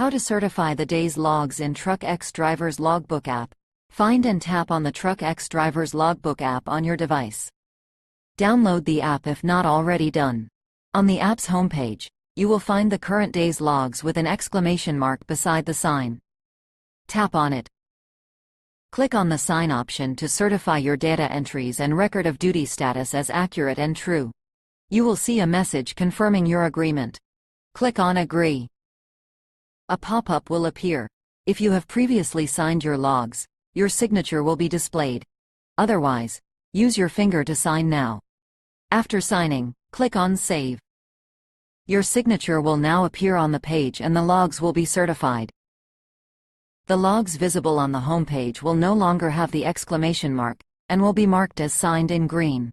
How to certify the day's logs in TruckX Driver's Logbook app. Find and tap on the TruckX Driver's Logbook app on your device. Download the app if not already done. On the app's homepage, you will find the current day's logs with an exclamation mark beside the sign. Tap on it. Click on the sign option to certify your data entries and record of duty status as accurate and true. You will see a message confirming your agreement. Click on Agree. A pop-up will appear. If you have previously signed your logs, your signature will be displayed. Otherwise, use your finger to sign now. After signing, click on Save. Your signature will now appear on the page and the logs will be certified. The logs visible on the homepage will no longer have the exclamation mark, and will be marked as signed in green.